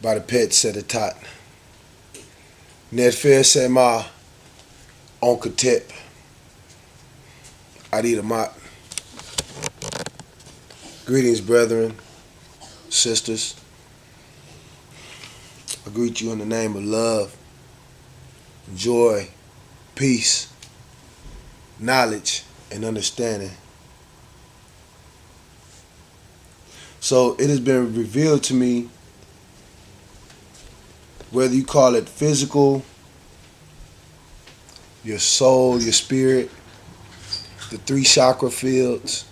by the pet Sedetat. Netfair Sema Onkatep Adidamat. Greetings, brethren, sisters. I greet you in the name of love, joy, peace, knowledge, and understanding. So it has been revealed to me, whether you call it physical, your soul, your spirit, the 3 chakra fields,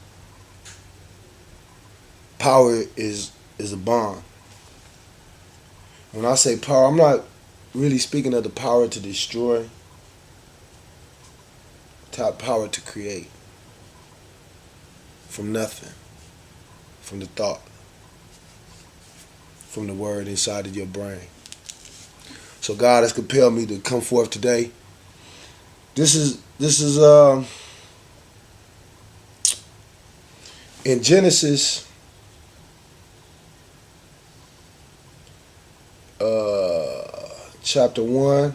power is a bond. When I say power, I'm not really speaking of the power to destroy, power to create from nothing, from the thought, from the word inside of your brain. So God has compelled me to come forth today. This is in Genesis chapter 1,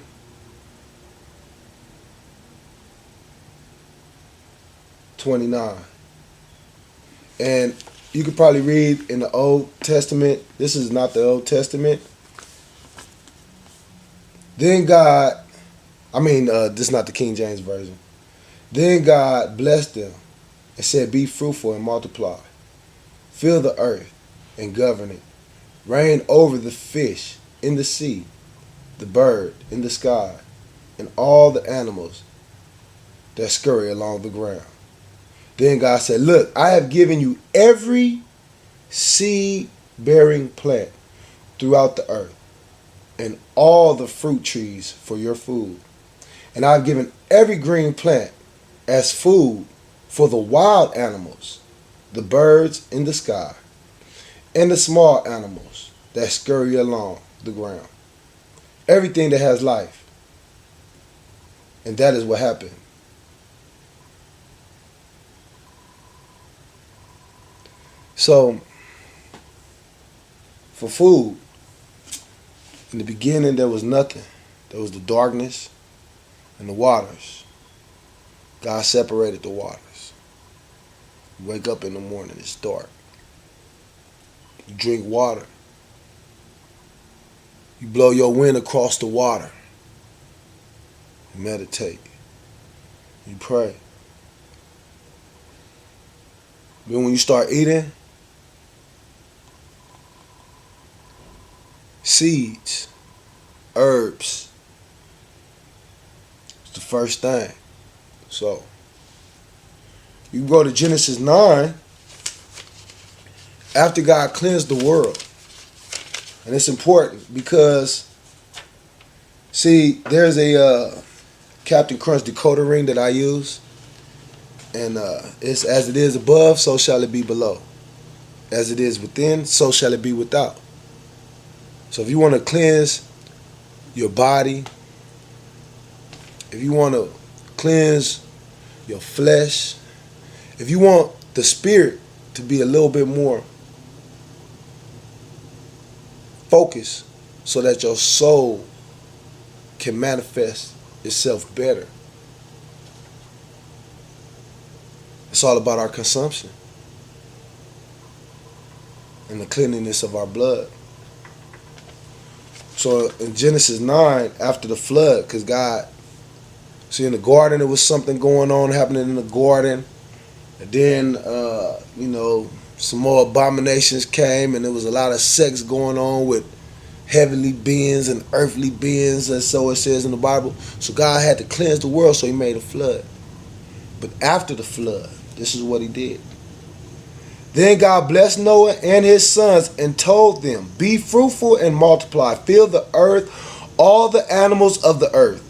'29. And you could probably read in the Old Testament. This is not the Old Testament. Then God, this is not the King James Version. Then God blessed them and said, "Be fruitful and multiply. Fill the earth and govern it. Reign over the fish in the sea, the bird in the sky, and all the animals that scurry along the ground." Then God said, "Look, I have given you every seed-bearing plant throughout the earth, and all the fruit trees for your food. And I've given every green plant as food for the wild animals, the birds in the sky, and the small animals that scurry along the ground. Everything that has life." And that is what happened. So, for food, in the beginning there was nothing. There was the darkness and the waters. God separated the waters. You wake up in the morning, it's dark. You drink water. You blow your wind across the water. You meditate. You pray. Then when you start eating, seeds, herbs, it's the first thing. So, you go to Genesis 9, after God cleansed the world. And it's important because, see, there's a Captain Crunch decoder ring that I use. And it's as it is above, so shall it be below. As it is within, so shall it be without. So if you want to cleanse your body, if you want to cleanse your flesh, if you want the spirit to be a little bit more focused so that your soul can manifest itself better, it's all about our consumption and the cleanliness of our blood. So in Genesis 9, after the flood, because God, see, in the garden there was something going on happening in the garden, and then some more abominations came, and there was a lot of sex going on with heavenly beings and earthly beings, and so it says in the Bible. So God had to cleanse the world, so he made a flood. But after the flood, this is what he did. Then God blessed Noah and his sons and told them, "Be fruitful and multiply, fill the earth, all the animals of the earth,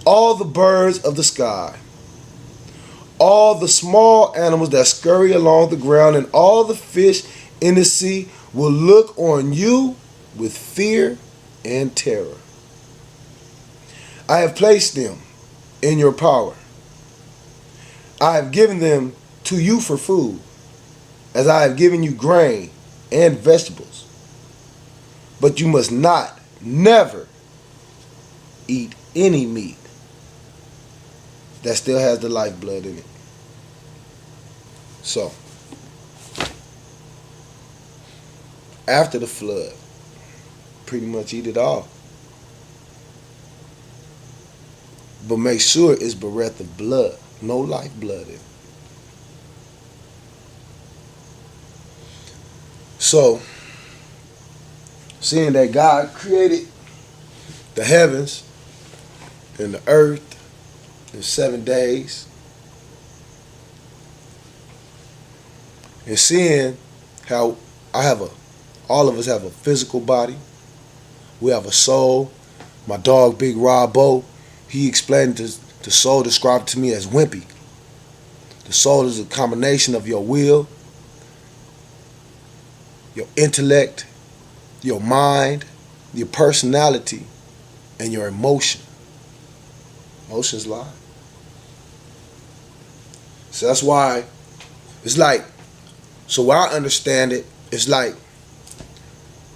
all the birds of the sky, all the small animals that scurry along the ground, and all the fish in the sea will look on you with fear and terror. I have placed them in your power. I have given them to you for food, as I have given you grain and vegetables. But you must not, never eat any meat that still has the lifeblood in it. So, after the flood, pretty much eat it all. But make sure it's bereft of blood, no lifeblood in it. So, seeing that God created the heavens and the earth in 7 days, and seeing how all of us have a physical body, we have a soul. My dog, Big Robo, he explained the soul, described to me as wimpy. The soul is a combination of your will, your intellect, your mind, your personality, and your emotion. Emotions lie. So that's why it's like, so what I understand it, it's like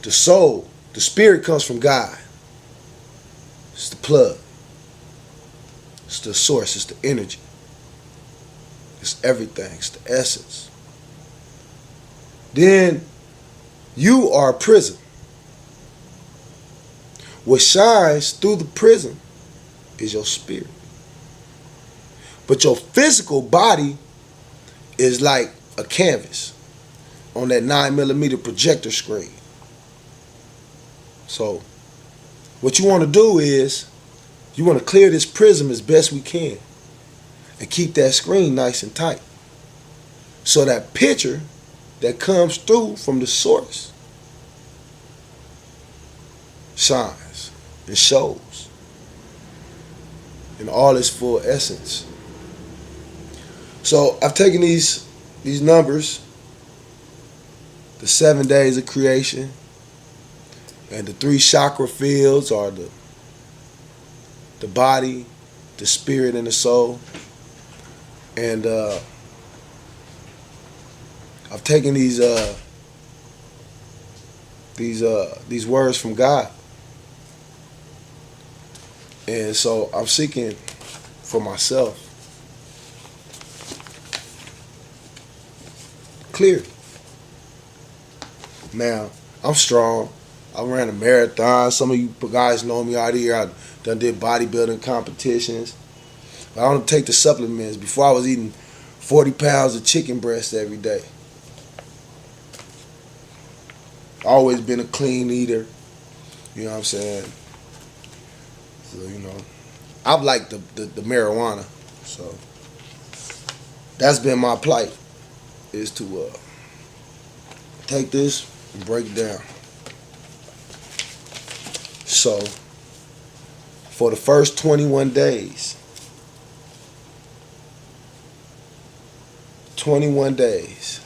the soul, the spirit comes from God. It's the plug. It's the source. It's the energy. It's everything. It's the essence. Then you are a prism. What shines through the prism is your spirit. But your physical body is like a canvas on that 9mm projector screen. So what you want to do is you want to clear this prism as best we can and keep that screen nice and tight. So that picture that comes through from the source shines and shows in all its full essence. So I've taken these numbers, the 7 days of creation, and the 3 chakra fields are the body, the spirit, and the soul. And I've taken these words from God, and so I'm seeking for myself clarity. Now I'm strong. I ran a marathon. Some of you guys know me out here. I done did bodybuilding competitions. I don't take the supplements. Before I was eating 40 pounds of chicken breast every day. Always been a clean eater. You know what I'm saying? So, you know, I've liked the marijuana. So that's been my plight, is to take this and break it down. So for the first 21 days, 21 days.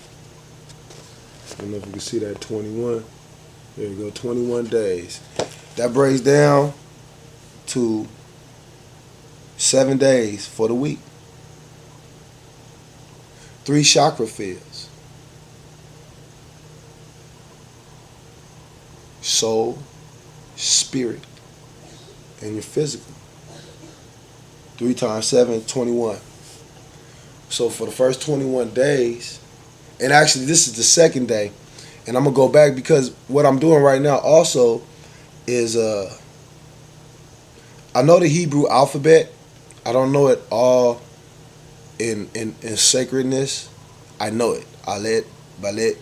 I don't know if you can see that 21. There you go, 21 days. That breaks down to 7 days for the week. 3 chakra fields. Soul, spirit, and your physical. 3 times 7, 21. So for the first 21 days, and actually this is the second day, and I'm going to go back because what I'm doing right now also is, I know the Hebrew alphabet. I don't know it all in sacredness. I know it. Alet, Balet,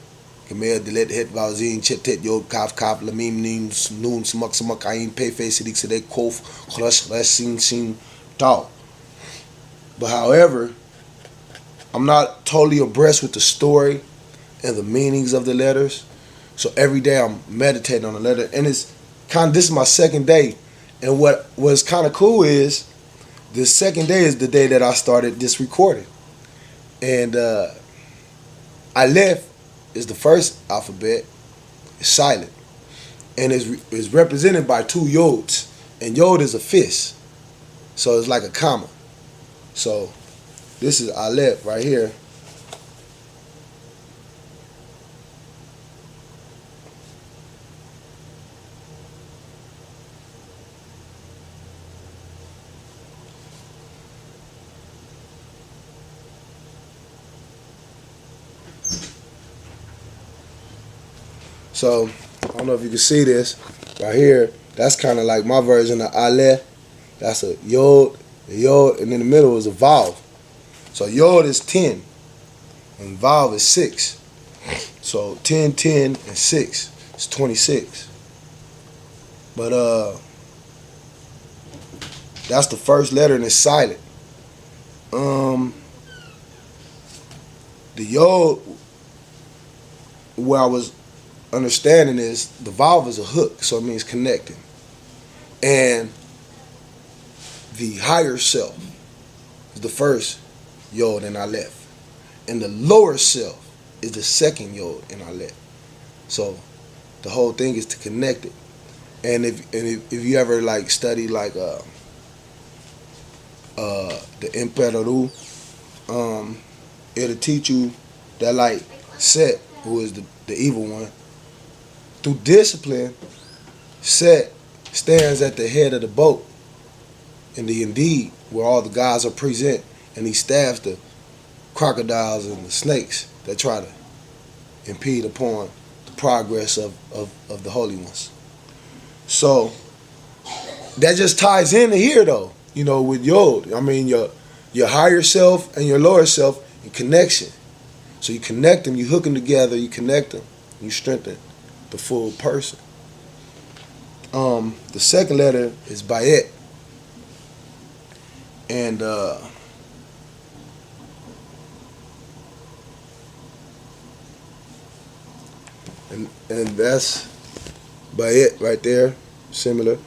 Gemer, Delet, Het, Vav, Zin, Chet, Tet, Yod, Kaf, Kaf, Lamim, Nim, Nun, Smak, Smak, Ayin, Pe, Fe, Sidik, Sedek, Kof, Chresh, Resh, Sin, Sin, Tau. But however, I'm not totally abreast with the story and the meanings of the letters. So every day I'm meditating on the letter. And it's this is my second day. And what was kind of cool is the second day is the day that I started this recording. And Aleph is the first alphabet. It's silent. And is represented by 2 yods. And yod is a fist. So it's like a comma. So this is Aleph right here. So I don't know if you can see this right here. That's kind of like my version of Aleph. That's a Yod, and in the middle is a Vav. So Yod is 10, and Vav is 6. So 10, 10, and 6 is 26. But that's the first letter and it's silent. The Yod, where I was understanding is the Vav is a hook, so it means connecting. And the higher self is the first Yod in Aleph. And the lower self is the second Yod in Aleph. So the whole thing is to connect it. And if you ever like study like the Emperor, it'll teach you that like Set, who is the evil one, through discipline, Set stands at the head of the boat in the Indeed, where all the gods are present, and he stabs the crocodiles and the snakes that try to impede upon the progress of the holy ones. So that just ties into here though, with Yod. I mean your higher self and your lower self in connection. So you connect them, you hook them together, you connect them, you strengthen the full person. The second letter is Bayet. And that's Bayet right there, similar.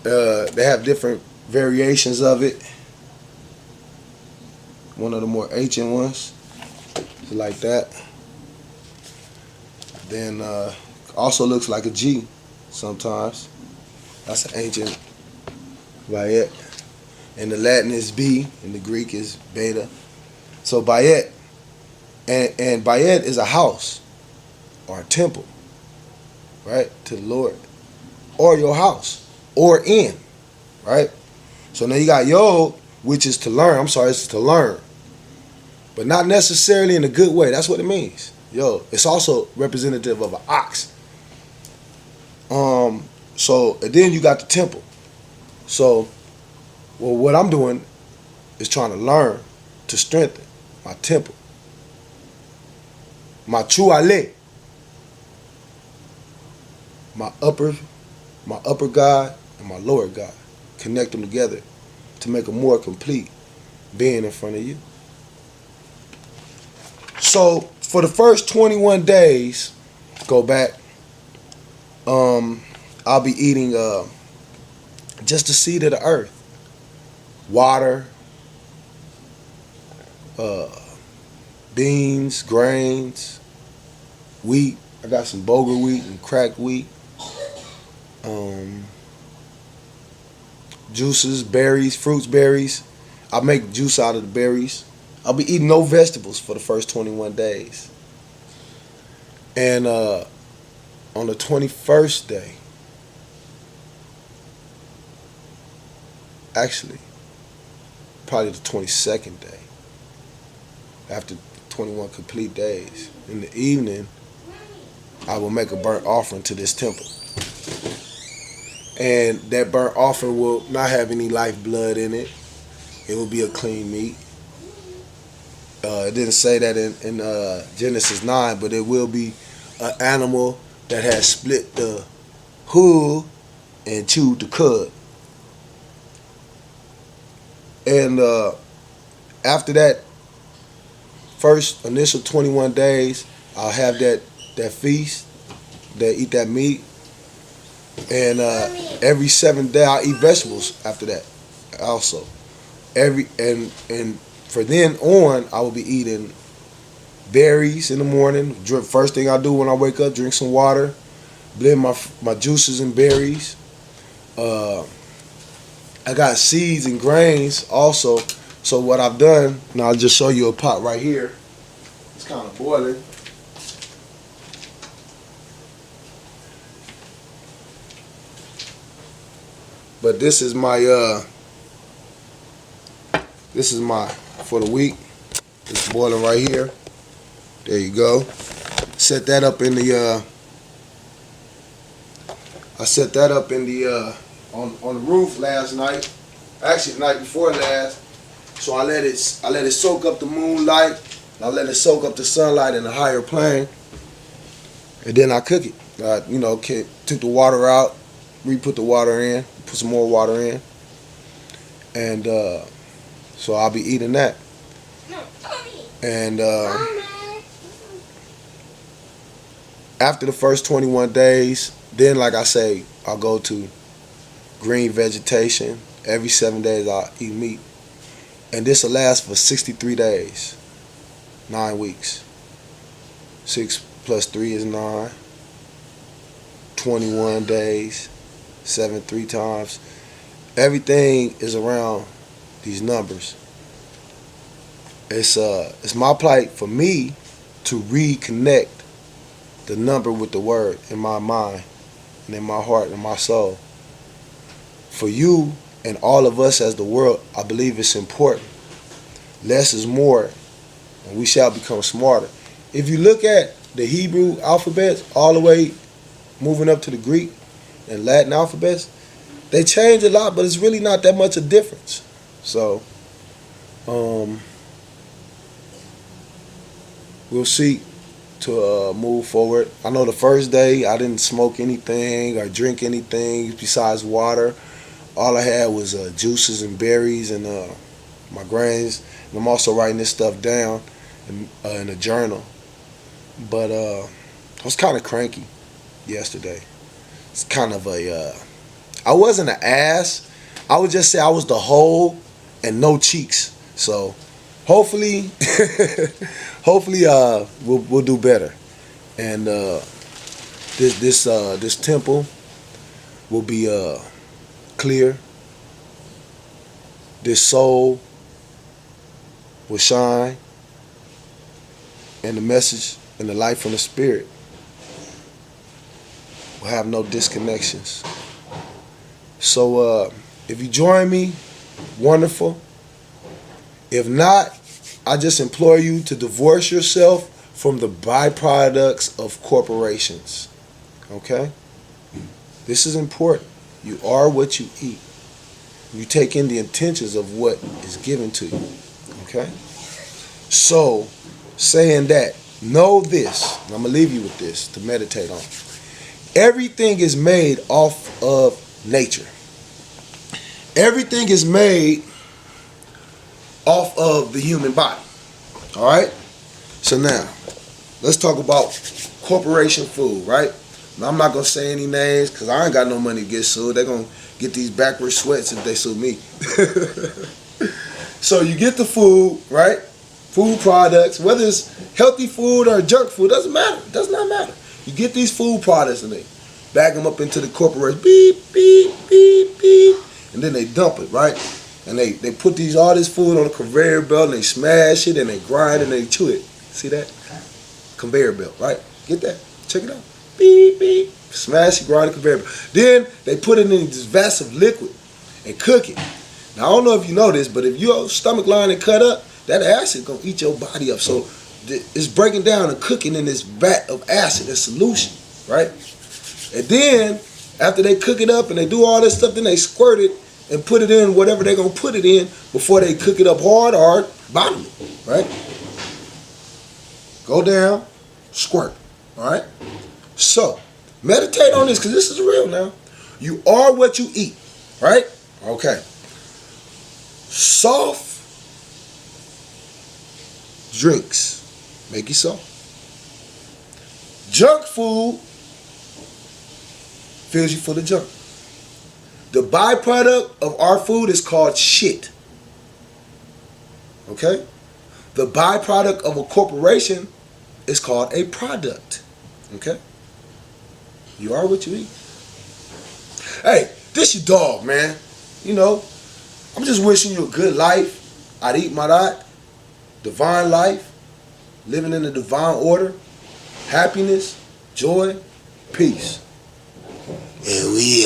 They have different variations of it. One of the more ancient ones is like that. Then also looks like a G sometimes. That's an ancient Bayet. And the Latin is B, and the Greek is beta. So Bayet, and Bayet is a house or a temple, right, to the Lord, or your house, or in, right? So now you got Yod, which is to learn. It's to learn, but not necessarily in a good way. That's what it means. Yod. It's also representative of an ox. So and then you got the temple. So, well, what I'm doing is trying to learn to strengthen my temple, my Chuale, my upper God and my lower God. Connect them together to make a more complete being in front of you. So for the first 21 days, go back, I'll be eating just the seed of the earth. Water, beans, grains, wheat. I got some bulgur wheat and cracked wheat. Juices, berries, fruits, berries. I make juice out of the berries. I'll be eating no vegetables for the first 21 days. And on the 21st day, actually, probably the 22nd day, after 21 complete days, in the evening, I will make a burnt offering to this temple. And that burnt offering will not have any lifeblood in it. It will be a clean meat. It didn't say that in Genesis 9, but it will be an animal that has split the hood and chewed the cud. And after that first initial 21 days, I'll have that feast, eat that meat. And every 7th day I'll eat vegetables after that also. And for then on, I will be eating berries in the morning. First thing I do when I wake up, drink some water, blend my juices and berries. I got seeds and grains also. So what I've done, now I'll just show you a pot right here. It's kind of boiling. But this is my for the week. It's boiling right here. There you go. Set that up in the I set that up in the on the roof last night. Actually, the night before last. So I let it soak up the moonlight. I let it soak up the sunlight in a higher plane, and then I cook it. Took the water out, re-put the water in, put some more water in, and so I'll be eating that. And after the first 21 days, then like I say, I'll go to green vegetation. Every 7 days I'll eat meat. And this will last for 63 days. 9 weeks. 6 plus 3 is 9. 21 days. 7 3 times. Everything is around these numbers. It's my plight for me to reconnect the number with the word in my mind and in my heart and my soul. For you and all of us as the world, I believe it's important. Less is more, and we shall become smarter. If you look at the Hebrew alphabets all the way moving up to the Greek and Latin alphabets, they change a lot, but it's really not that much a difference. So, we'll see to move forward. I know the first day I didn't smoke anything or drink anything besides water. All I had was juices and berries and my grains. And I'm also writing this stuff down in a journal. But I was kind of cranky yesterday. It's kind of I wasn't an ass. I would just say I was the whole and no cheeks. So hopefully, we'll do better. And this temple will be clear. This soul will shine, and the message and the life from the Spirit will have no disconnections. So if you join me, wonderful. If not, I just implore you to divorce yourself from the byproducts of corporations. Okay? This is important. You are what you eat. You take in the intentions of what is given to you. Okay? So, saying that, know this, and I'm going to leave you with this to meditate on. Everything is made off of nature. Everything is made off of the human body. Alright? So now, let's talk about corporation food, right? Now, I'm not going to say any names because I ain't got no money to get sued. They're going to get these backward sweats if they sue me. So you get the food, right? Food products, whether it's healthy food or junk food, doesn't matter. It does not matter. You get these food products and they bag them up into the corporation. Beep, beep, beep, beep. And then they dump it, right? And they put all this food on a conveyor belt and they smash it and they grind and they chew it. See that? Conveyor belt, right? Get that? Check it out. Beep, beep. Smash it, grind it, conveyor belt. Then they put it in this vats of liquid and cook it. Now, I don't know if you know this, but if your stomach line is cut up, that acid going to eat your body up. So it's breaking down and cooking in this vat of acid, a solution, right? And then, after they cook it up and they do all this stuff, then they squirt it and put it in whatever they're going to put it in before they cook it up hard or bottom it, right? Go down, squirt, all right? So, meditate on this because this is real now. You are what you eat, right? Okay. Soft drinks make you soft. Junk food fills you full of junk. The byproduct of our food is called shit. Okay? The byproduct of a corporation is called a product. Okay? You are what you eat. Hey, this your dog, man. You know, I'm just wishing you a good life. I'd eat my dot. Divine life. Living in the divine order. Happiness. Joy. Peace. And we